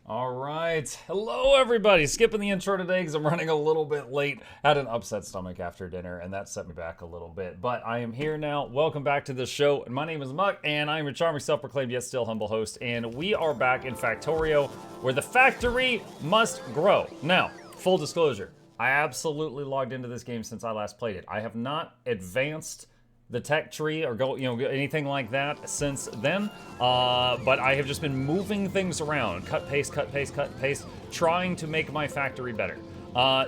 All right. Hello, everybody. Skipping the intro today because I'm running a little bit late. Had an upset stomach after dinner, and that set me back a little bit. But I am here now. Welcome back to the show. My name is Muck, and I am your charming, self-proclaimed, yet still humble host. And we are back in Factorio, where the factory must grow. Now, full disclosure, I absolutely logged into this game since I last played it. I have not advanced the tech tree or go anything like that since then, but I have just been moving things around, cut paste, trying to make my factory better.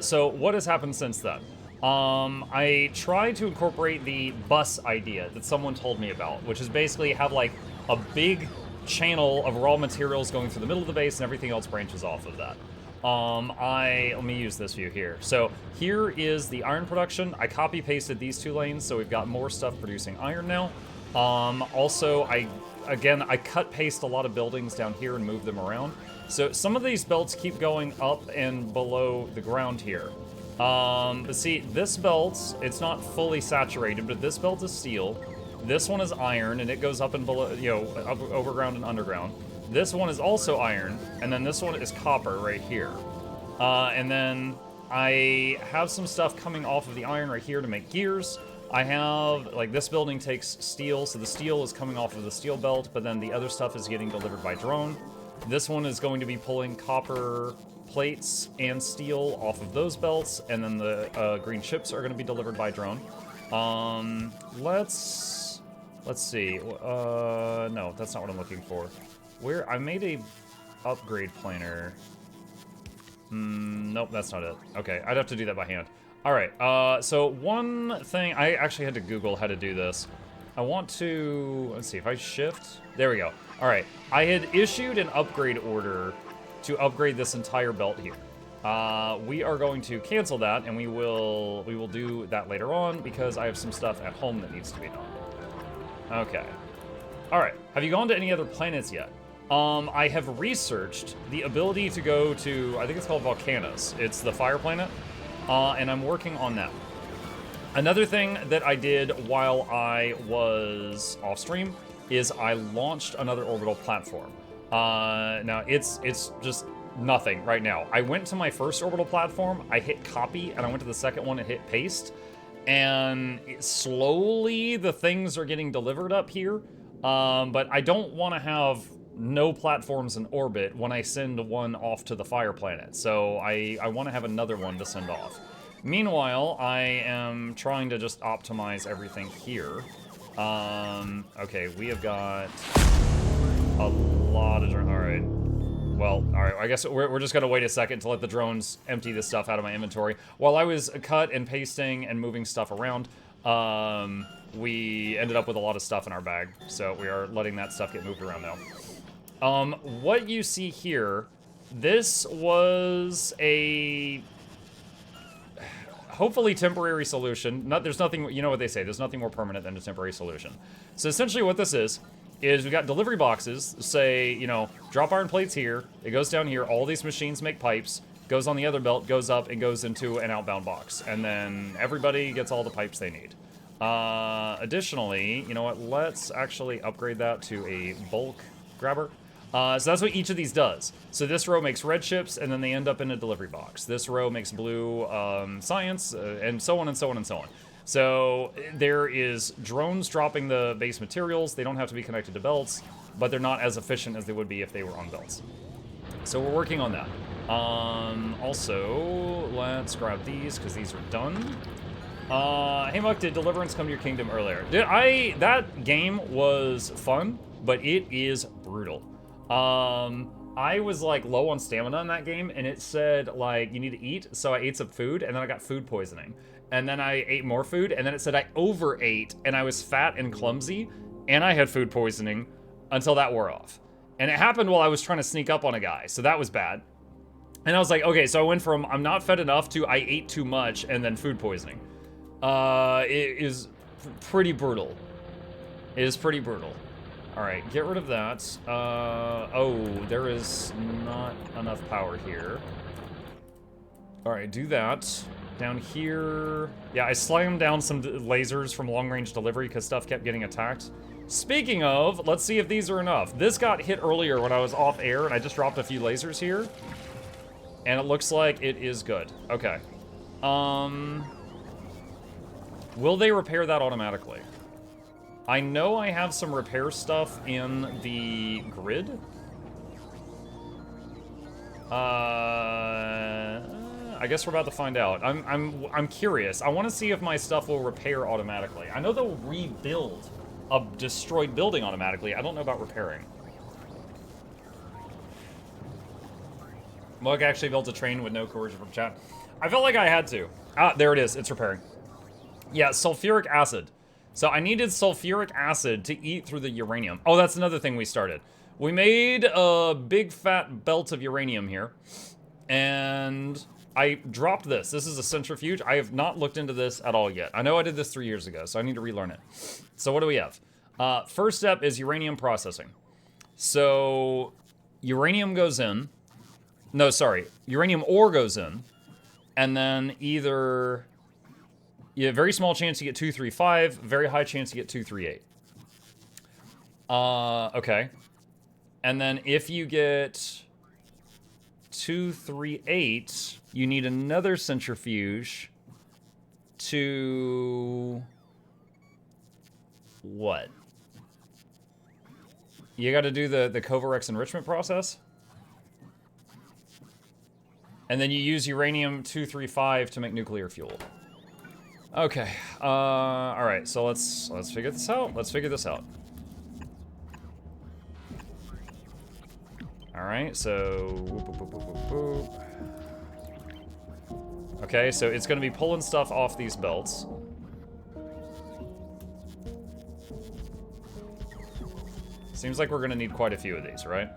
So what has happened since then? I tried to incorporate the bus idea that someone told me about, which is basically have like a big channel of raw materials going through the middle of the base and everything else branches off of that. Let me use this view here. So here is the iron production. I copy pasted these two lanes, so we've got more stuff producing iron now. Also, I cut paste a lot of buildings down here and move them around. So some of these belts keep going up and below the ground here. But see, this belt, it's not fully saturated, but this belt is steel. This one is iron, and it goes up and below, up overground and underground. This one is also iron, and then this one is copper right here. And then I have some stuff coming off of the iron right here to make gears. I have, like, this building takes steel, so the steel is coming off of the steel belt, but then the other stuff is getting delivered by drone. This one is going to be pulling copper plates and steel off of those belts, and then the green chips are going to be delivered by drone. Let's see. No, that's not what I'm looking for. I made a upgrade planer. Nope, that's not it. Okay, I'd have to do that by hand. All right, so one thing, I actually had to Google how to do this. I want to, let's see, if I shift, there we go. All right, I had issued an upgrade order to upgrade this entire belt here. We are going to cancel that, and we will do that later on because I have some stuff at home that needs to be done. Okay. All right, have you gone to any other planets yet? I have researched the ability to go to, I think it's called Volcanus. It's the fire planet, and I'm working on that. Another thing that I did while I was off stream is I launched another orbital platform. Now, it's just nothing right now. I went to my first orbital platform, I hit copy, and I went to the second one and hit paste. And slowly the things are getting delivered up here, but I don't want to have no platforms in orbit when I send one off to the fire planet, so I want to have another one to send off. Meanwhile, I am trying to just optimize everything here. Okay, we have got a lot of... Alright. Well, alright, I guess we're just gonna wait a second to let the drones empty this stuff out of my inventory. While I was cut and pasting and moving stuff around, we ended up with a lot of stuff in our bag, so we are letting that stuff get moved around now. What you see here, this was a hopefully temporary solution. There's nothing, you know what they say, there's nothing more permanent than a temporary solution. So essentially what this is we got delivery boxes, say, drop iron plates here, it goes down here, all these machines make pipes, goes on the other belt, goes up, and goes into an outbound box. And then everybody gets all the pipes they need. Additionally, you know what, let's actually upgrade that to a bulk grabber. So that's what each of these does. So this row makes red chips, and then they end up in a delivery box. This row makes blue science, and so on and so on and so on. So there is drones dropping the base materials. They don't have to be connected to belts, but they're not as efficient as they would be if they were on belts. So we're working on that. Also, let's grab these, because these are done. Hey Muck, did Deliverance come to your kingdom earlier? That game was fun, but it is brutal. I was like low on stamina in that game, and it said like you need to eat, so I ate some food, and then I got food poisoning. And then I ate more food, and then it said I overate, and I was fat and clumsy, and I had food poisoning until that wore off. And it happened while I was trying to sneak up on a guy, so that was bad. And I was like, okay, so I went from I'm not fed enough to I ate too much, and then food poisoning. It is pretty brutal. It is pretty brutal. Alright, get rid of that. Oh, there is not enough power here. Alright, do that. Down here... Yeah, I slammed down some lasers from long-range delivery because stuff kept getting attacked. Speaking of, let's see if these are enough. This got hit earlier when I was off air, and I just dropped a few lasers here. And it looks like it is good. Okay. Will they repair that automatically? I know I have some repair stuff in the grid. I guess we're about to find out. I'm curious. I want to see if my stuff will repair automatically. I know they'll rebuild a destroyed building automatically. I don't know about repairing. Mug actually built a train with no coercion from chat. I felt like I had to. Ah, there it is. It's repairing. Yeah, sulfuric acid. So I needed sulfuric acid to eat through the uranium. Oh, that's another thing we started. We made a big fat belt of uranium here. And I dropped this. This is a centrifuge. I have not looked into this at all yet. I know I did this 3 years ago, so I need to relearn it. So what do we have? First step is uranium processing. So uranium goes in. No, sorry. Uranium ore goes in. And then either... You have a very small chance to get 235, very high chance to get 238. Okay. And then if you get 238, you need another centrifuge to... What? You gotta do the Covarex enrichment process? And then you use uranium-235 to make nuclear fuel. Okay, alright, so let's figure this out. Let's figure this out. Alright, so... Whoop, whoop, whoop, whoop, whoop. Okay, so it's gonna be pulling stuff off these belts. Seems like we're gonna need quite a few of these, right?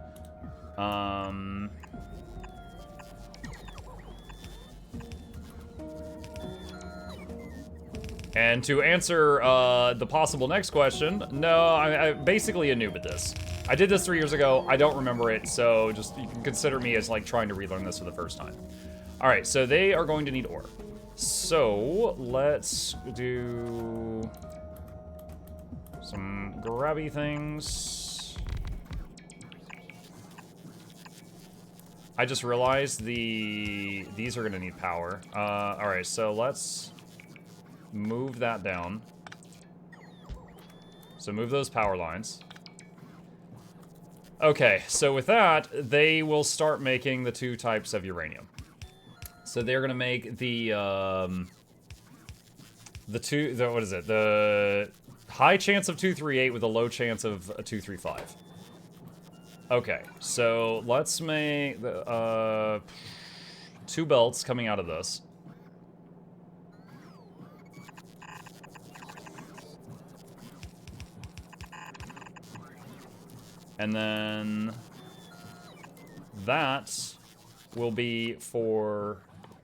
And to answer the possible next question, no, I'm basically a noob at this. I did this 3 years ago. I don't remember it, so just you can consider me as like trying to relearn this for the first time. All right, so they are going to need ore. So let's do some grabby things. I just realized these are gonna need power. All right, so let's move that down. So move those power lines. Okay, so with that, they will start making the two types of uranium. So they're gonna make the high chance of 238 with a low chance of a 235. Okay, so let's make the, two belts coming out of this. And then that will be for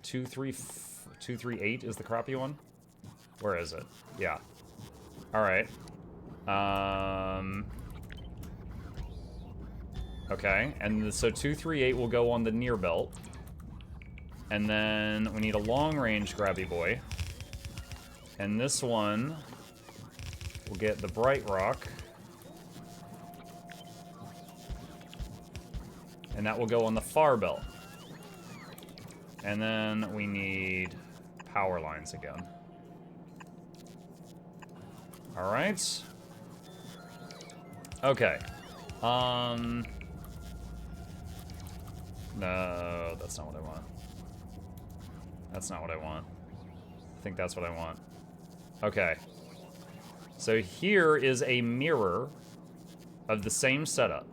238 is the crappy one? Where is it? Yeah. All right. Okay, and so 238 will go on the near belt. And then we need a long-range grabby boy. And this one will get the bright rock. And that will go on the far belt. And then we need power lines again. All right. Okay. No, that's not what I want. That's not what I want. I think that's what I want. Okay. So here is a mirror of the same setup.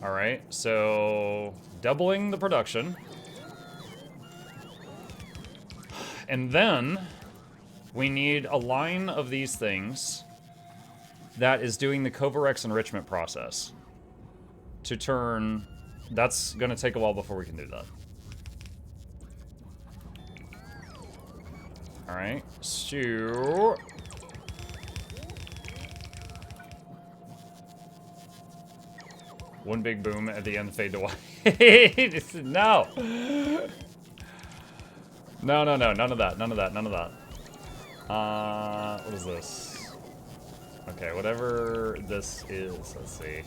All right, so doubling the production. And then we need a line of these things that is doing the Covarex enrichment process to turn... That's going to take a while before we can do that. All right, so... One big boom at the end, fade to white. No. No, none of that, none of that. What is this? Okay, whatever this is, let's see.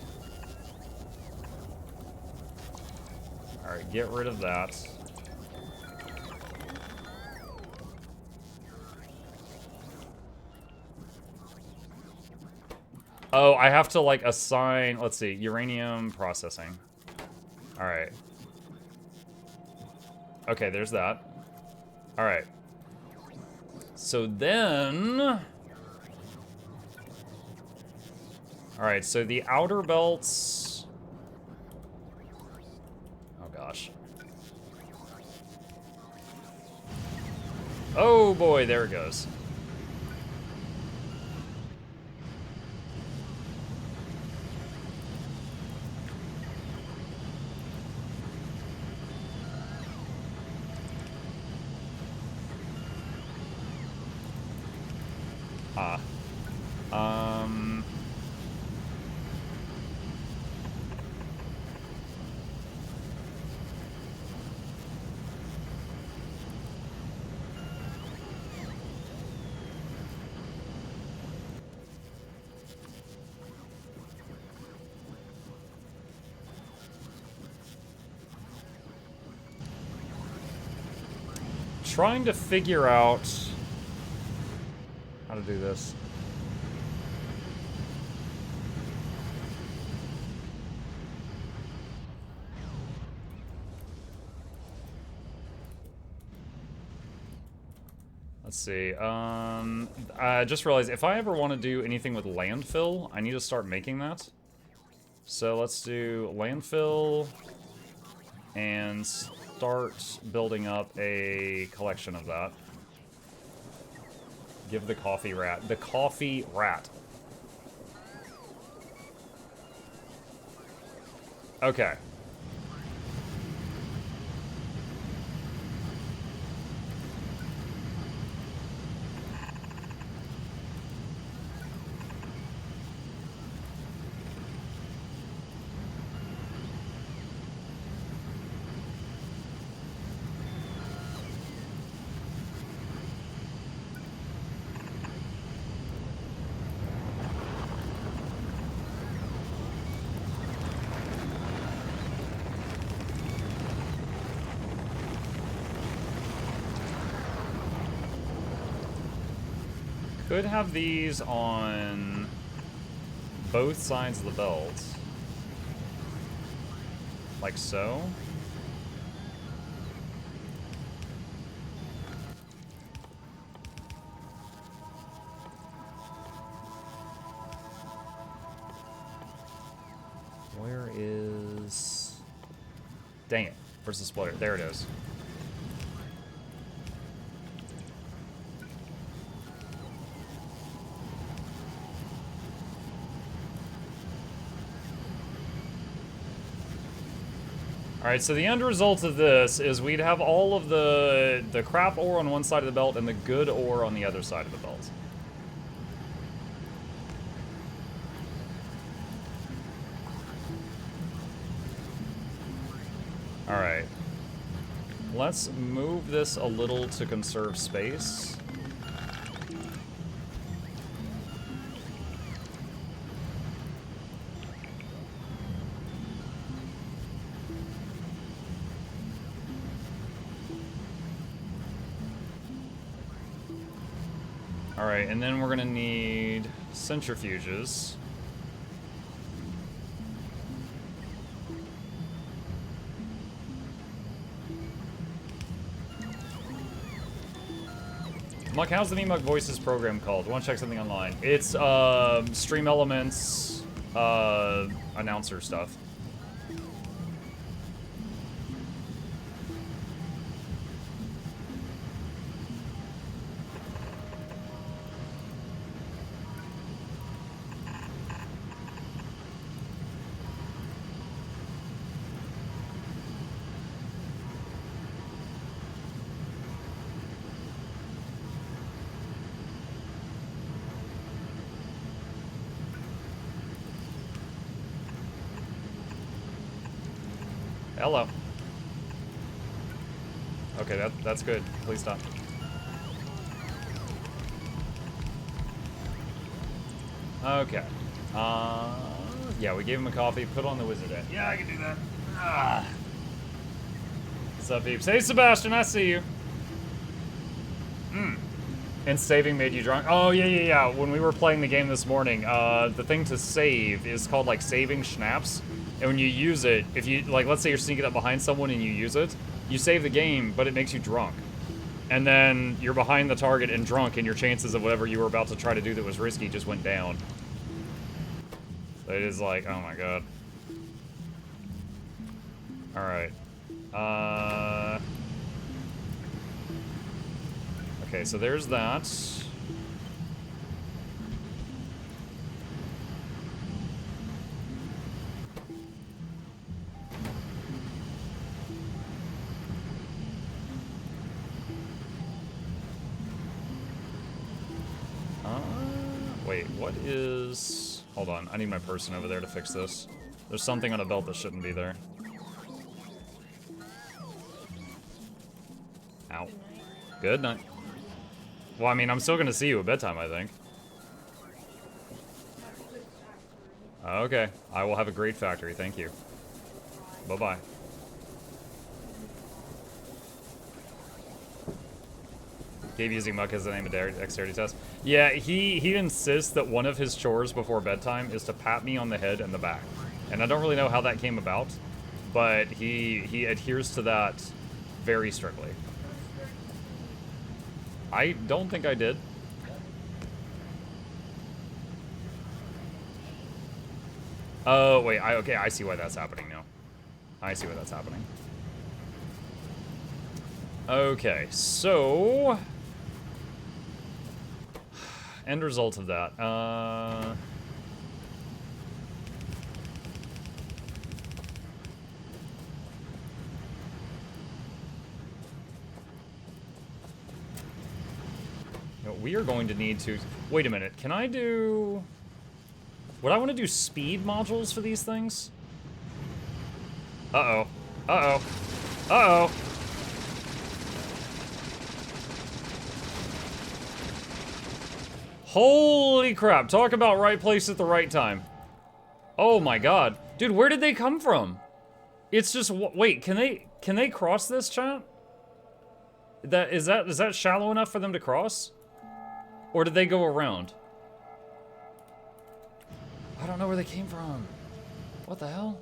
Alright, get rid of that. Oh, I have to, like, assign... Let's see. Uranium processing. Alright. Okay, there's that. Alright. So then... Alright, so the outer belts... Oh, gosh. Oh, boy, there it goes. Trying to figure out how to do this. Let's see. I just realized if I ever want to do anything with landfill, I need to start making that. So let's do landfill and start building up a collection of that. Give the coffee rat. The coffee rat. Okay. Could have these on both sides of the belt. Like so. Where is... Dang it. Where's the splitter? There it is. Alright, so the end result of this is we'd have all of the crap ore on one side of the belt and the good ore on the other side of the belt. Alright. Let's move this a little to conserve space. Alright, and then we're gonna need centrifuges. Muck, how's the VMUK Voices program called? I want to check something online. It's Stream Elements announcer stuff. Hello. Okay, that's good. Please stop. Okay. Yeah, we gave him a coffee. Put on the wizard hat. Yeah, I can do that. Ah. What's up, peeps? Hey, Sebastian, I see you. And saving made you drunk? Oh, yeah. When we were playing the game this morning, the thing to save is called, like, saving schnapps. And when you use it, if you, like, let's say you're sneaking up behind someone and you use it, you save the game, but it makes you drunk. And then you're behind the target and drunk, and your chances of whatever you were about to try to do that was risky just went down. So it is like, oh my god. Alright. Okay, so there's that. Wait, what is... Hold on, I need my person over there to fix this. There's something on a belt that shouldn't be there. Ow. Good night. Well, I mean, I'm still gonna see you at bedtime, I think. Okay, I will have a great factory, thank you. Bye-bye. Keep using Muck as the name of dexterity test. Yeah, he insists that one of his chores before bedtime is to pat me on the head and the back. And I don't really know how that came about, but he adheres to that very strictly. I don't think I did. Oh, wait, okay, I see why that's happening now. I see why that's happening. Okay, so... End result of that. We are going to need to... Wait a minute, can I do... Would I want to do speed modules for these things? Uh-oh. Uh-oh. Uh-oh. Holy crap, talk about right place at the right time. Oh my god. Dude, where did they come from? It's just... Wait, can they cross this, chat? Is that shallow enough for them to cross? Or did they go around? I don't know where they came from. What the hell?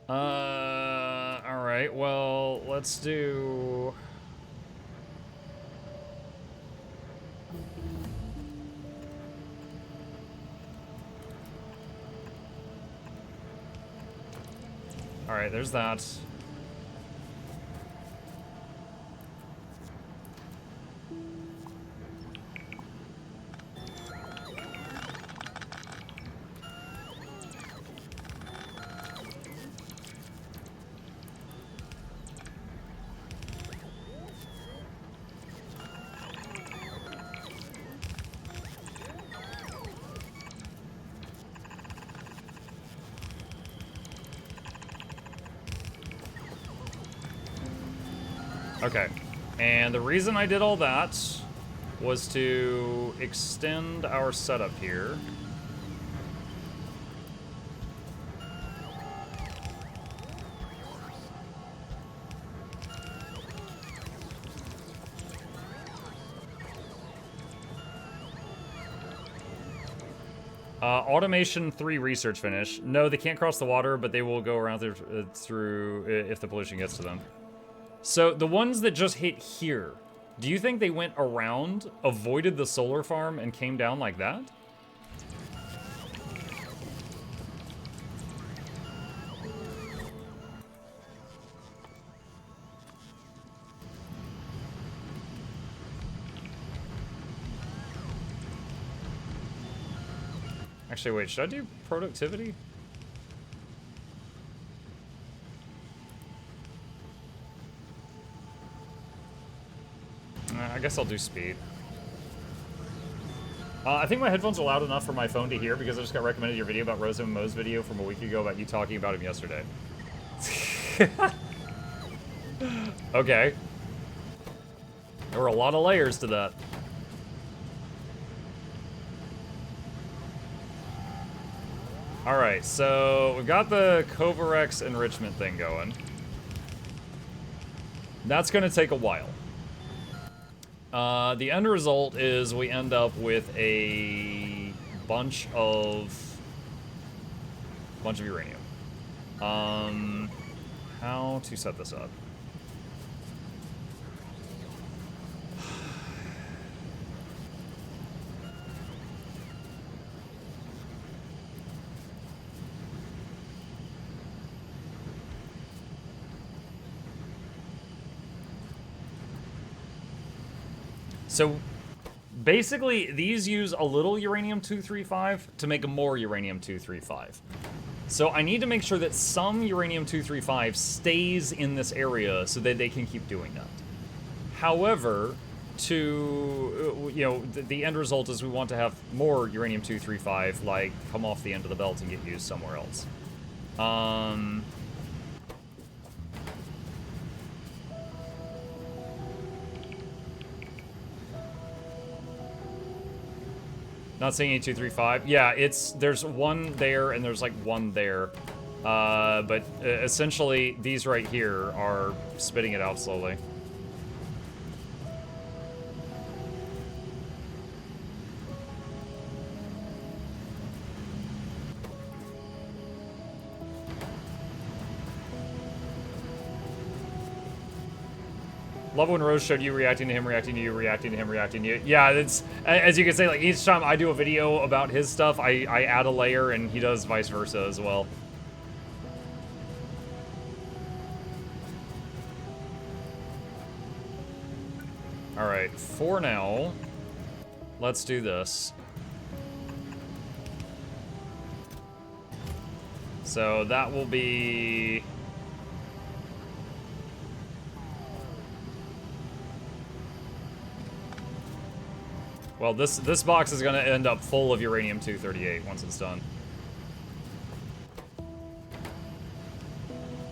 Alright, well, let's do... Alright, there's that. Okay, and the reason I did all that was to extend our setup here. Automation 3 research finish. No, they can't cross the water, but they will go around through if the pollution gets to them. So, the ones that just hit here, do you think they went around, avoided the solar farm, and came down like that? Actually, wait, should I do productivity? I guess I'll do speed. I think my headphones are loud enough for my phone to hear because I just got recommended your video about Rosa and Mo's video from a week ago about you talking about him yesterday. Okay. There were a lot of layers to that. Alright, so we've got the Kovarex enrichment thing going. That's going to take a while. The end result is we end up with a bunch of uranium. How to set this up? So basically, these use a little uranium-235 to make more uranium-235. So I need to make sure that some uranium-235 stays in this area so that they can keep doing that. However, the end result is we want to have more uranium-235, like, come off the end of the belt and get used somewhere else. Not seeing any 235. Yeah, there's one there and there's like one there. But essentially these right here are spitting it out slowly. Love when Rose showed you reacting to him, reacting to you, reacting to him, reacting to you. Yeah, it's, as you can say, like, each time I do a video about his stuff, I add a layer, and he does vice versa as well. Alright, for now, let's do this. So that will be... Well, this box is going to end up full of uranium-238 once it's done.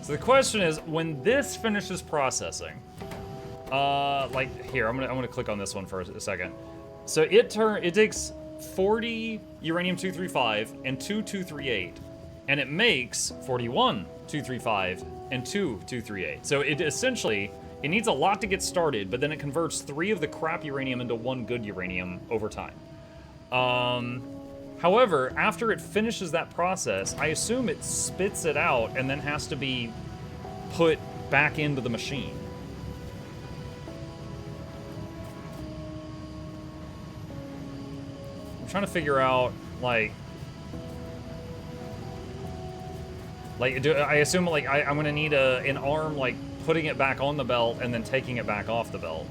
So the question is, when this finishes processing, like here, I'm gonna click on this one for a second. So it takes 40 uranium-235 and 2 238, and it makes 41 235 and 2 238. So it essentially. It needs a lot to get started, but then it converts 3 of the crap uranium into 1 good uranium over time. However, after it finishes that process, I assume it spits it out and then has to be put back into the machine. I'm trying to figure out, I assume, like, I'm gonna need an arm, like, putting it back on the belt and then taking it back off the belt.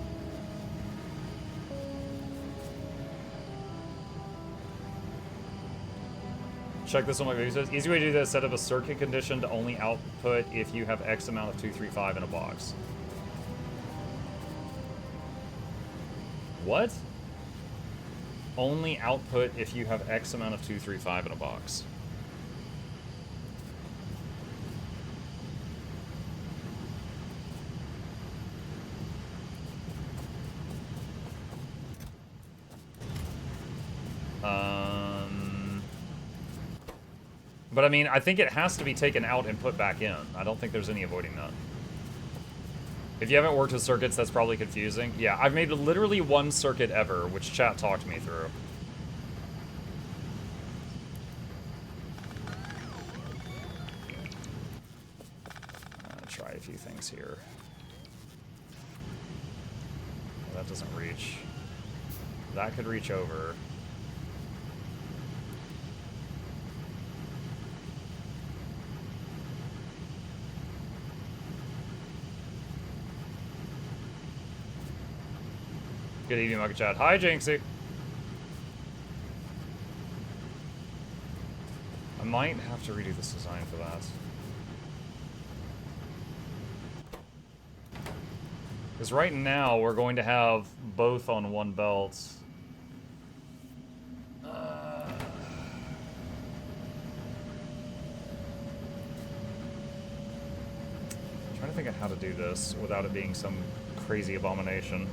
Check this on my video. Easy way to do this, set up a circuit condition to only output if you have X amount of 235 in a box. What? Only output if you have X amount of 235 in a box. But I mean, I think it has to be taken out and put back in. I don't think there's any avoiding that. If you haven't worked with circuits, that's probably confusing. Yeah, I've made literally one circuit ever, which chat talked me through. Try a few things here. Well, that doesn't reach. That could reach over. Good evening, Mugga Chat. Hi, Jinxie. I might have to redo this design for that. Because right now, we're going to have both on one belt. I'm trying to think of how to do this without it being some crazy abomination.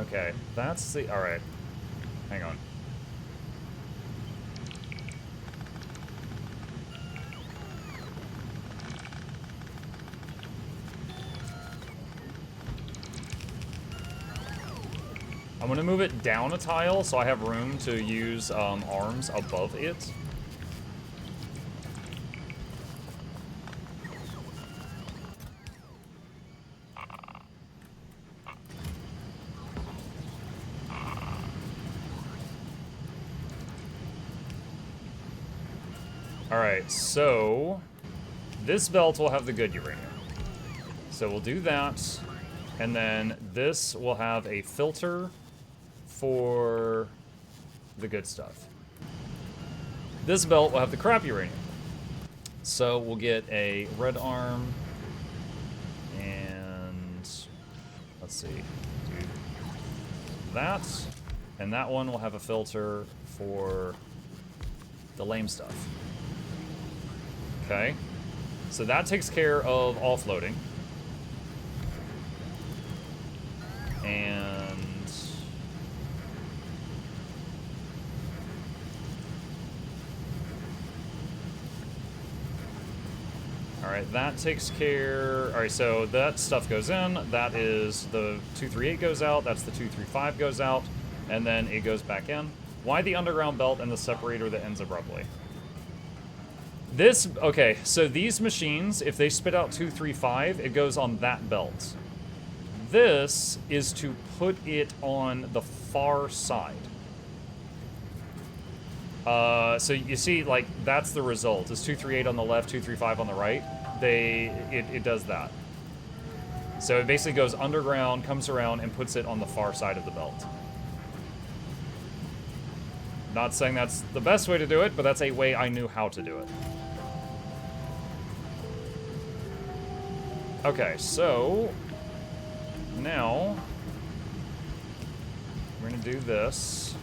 Okay, that's the... Alright. Hang on. I'm gonna move it down a tile so I have room to use arms above it. Alright, so this belt will have the good uranium. So we'll do that, and then this will have a filter for the good stuff. This belt will have the crap uranium. So we'll get a red arm, and let's see, do that, and that one will have a filter for the lame stuff. Okay, so that takes care of offloading. And alright, that takes care... Alright, so that stuff goes in. That is the 238 goes out. That's the 235 goes out. And then it goes back in. Why the underground belt and the separator that ends abruptly? This... Okay, so these machines, if they spit out 235, it goes on that belt. This is to put it on the far side. So you see, like, that's the result. It's 238 on the left, 235 on the right. It does that. So it basically goes underground, comes around, and puts it on the far side of the belt. Not saying that's the best way to do it, but that's a way I knew how to do it. Okay, so now we're gonna do this.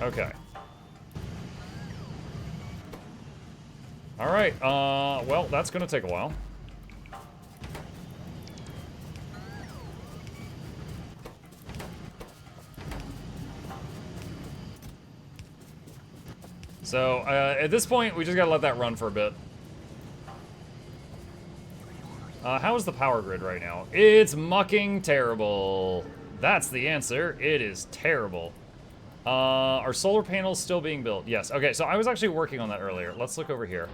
Okay. Alright, well, that's gonna take a while. So, at this point, we just gotta let that run for a bit. How is the power grid right now? It's mucking terrible. That's the answer. It is terrible. Are solar panels still being built? Yes. Okay, so I was actually working on that earlier. Let's look over here.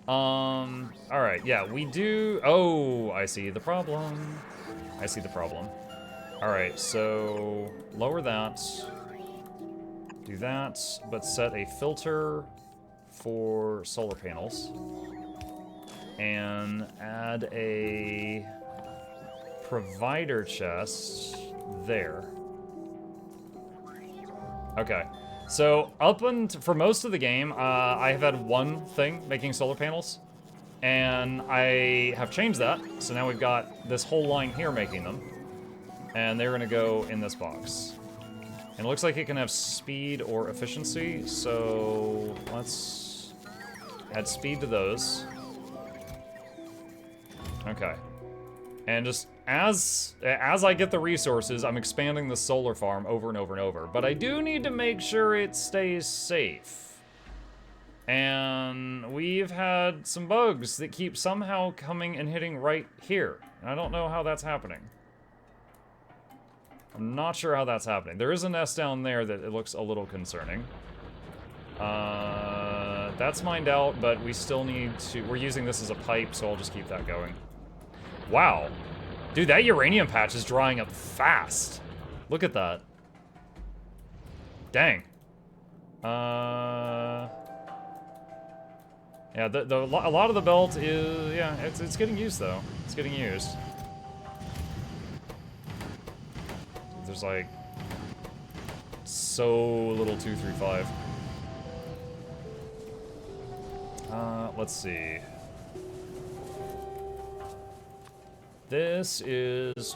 Alright, yeah, we do... Oh, I see the problem. I see the problem. Alright, so lower that. Do that, but set a filter for solar panels. And add a provider chest there. Okay. So, for most of the game, I have had one thing making solar panels. And I have changed that. So now we've got this whole line here making them. And they're gonna go in this box. And it looks like it can have speed or efficiency, so let's add speed to those. Okay. And just as I get the resources, I'm expanding the solar farm over and over and over. But I do need to make sure it stays safe. And we've had some bugs that keep somehow coming and hitting right here. And I don't know how that's happening. I'm not sure how that's happening. There is a nest down there that it looks a little concerning. That's mined out, but we still need to... We're using this as a pipe, so I'll just keep that going. Wow. Dude, that uranium patch is drying up fast. Look at that. Dang. Yeah, a lot of the belt is... Yeah, it's getting used, though. It's getting used. There's like so little 235. Let's see. This is